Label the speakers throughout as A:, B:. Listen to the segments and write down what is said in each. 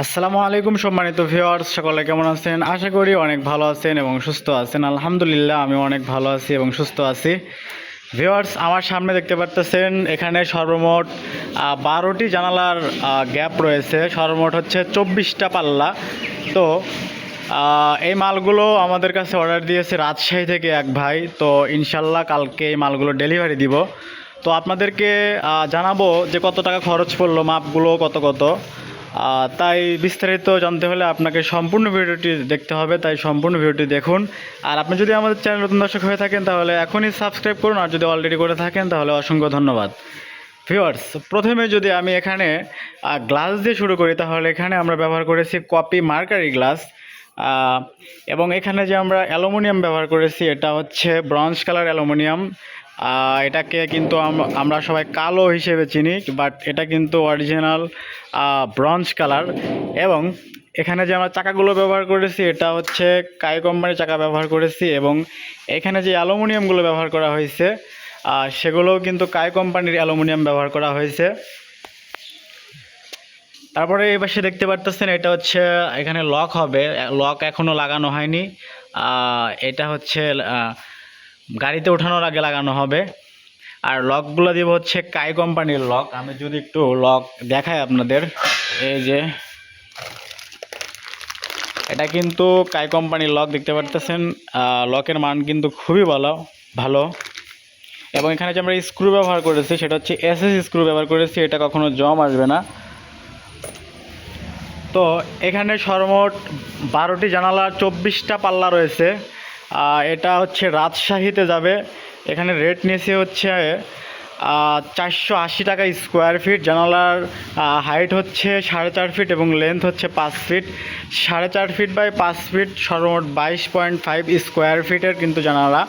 A: আসসালামু আলাইকুম সম্মানিত ভিউয়ার্স, সকলে কেমন আছেন? আশা করি অনেক ভালো আছেন এবং সুস্থ আছেন। আলহামদুলিল্লাহ আমি অনেক ভালো আছি এবং সুস্থ আছি। ভিউয়ার্স, আমার সামনে দেখতে পারতেছেন এখানে সর্বমোট 12টি জানালার গ্যাপ রয়েছে। সর্বমোট হচ্ছে 24টা পাল্লা। তো এই মালগুলো আমাদের কাছে অর্ডার দিয়েছে রাজশাহী থেকে এক ভাই। তো ইনশাল্লাহ কালকে এই মালগুলো ডেলিভারি দিব। তো আপনাদেরকে জানাবো যে কত টাকা খরচ পড়লো, মাপগুলো কত কত। তাই বিস্তারিত জানতে হলে আপনাকে সম্পূর্ণ ভিডিওটি দেখতে হবে, তাই সম্পূর্ণ ভিডিওটি দেখুন। আর আপনি যদি আমাদের চ্যানেল নতুন দর্শক হয়ে থাকেন তাহলে এখনই সাবস্ক্রাইব করুন, আর যদি অলরেডি করে থাকেন তাহলে অসংখ্য ধন্যবাদ। ভিউয়ার্স, প্রথমে যদি আমি এখানে গ্লাস দিয়ে শুরু করি তাহলে এখানে আমরা ব্যবহার করেছি কপি মার্কারি গ্লাস, এবং এখানে যে আমরা অ্যালুমিনিয়াম ব্যবহার করেছি এটা হচ্ছে ব্রঞ্জ কালার অ্যালুমিনিয়াম। এটাকে কিন্তু আমরা সবাই কালো হিসেবে চিনি, বাট এটা কিন্তু অরিজিনাল ব্রঞ্জ কালার। এবং এখানে যে আমরা চাকাগুলো ব্যবহার করেছি এটা হচ্ছে কাই কোম্পানির চাকা ব্যবহার করেছি, এবং এখানে যে অ্যালুমিনিয়ামগুলো ব্যবহার করা হয়েছে সেগুলোও কিন্তু কাই কোম্পানির অ্যালুমিনিয়াম ব্যবহার করা হয়েছে। তারপরে এই পাশে দেখতে পারতেছেন এটা হচ্ছে এখানে লক হবে, লক এখনও লাগানো হয়নি। এটা হচ্ছে গাড়িতে ওঠানোর আগে লাগানো হবে। আর লকগুলো দিব হচ্ছে কাই কোম্পানির লক। আমি যদি একটু লক দেখাই আপনাদের, এই যে এটা কিন্তু কাই কোম্পানির লক দেখতে পারতেছেন। লকের মান কিন্তু খুবই ভালো ভালো। এবং এখানে যে আমরা স্ক্রু ব্যবহার করেছি সেটা হচ্ছে এসএস স্ক্রু ব্যবহার করেছি, এটা কখনো জম আসবে না। তো এখানে সর্বমোট 12টি জানালা 24টা পাল্লা রয়েছে। এটা হচ্ছে রাজশাহীতে যাবে। এখানে রেট নিয়েছে হচ্ছে 480 টাকা স্কোয়ার ফিট। জানালার হাইট হচ্ছে 4.5 ফিট এবং লেন্থ হচ্ছে 5 ফিট। 4.5 ফিট বাই 5 ফিট, সর্বমোট 22.5 স্কোয়ার ফিটের কিন্তু জানালা।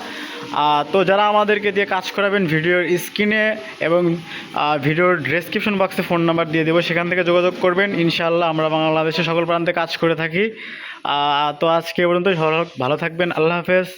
A: তো যারা আমাদেরকে দিয়ে কাজ করাবেন, ভিডিওর স্ক্রিনে এবং ভিডিওর ডেসক্রিপশন বক্সে ফোন নাম্বার দিয়ে দেবো, সেখান থেকে যোগাযোগ করবেন। ইনশাআল্লাহ আমরা বাংলাদেশের সকল প্রান্তে কাজ করে থাকি। তো আজকে এ পর্যন্ত, ভালো থাকবেন। আল্লাহ হাফেজ।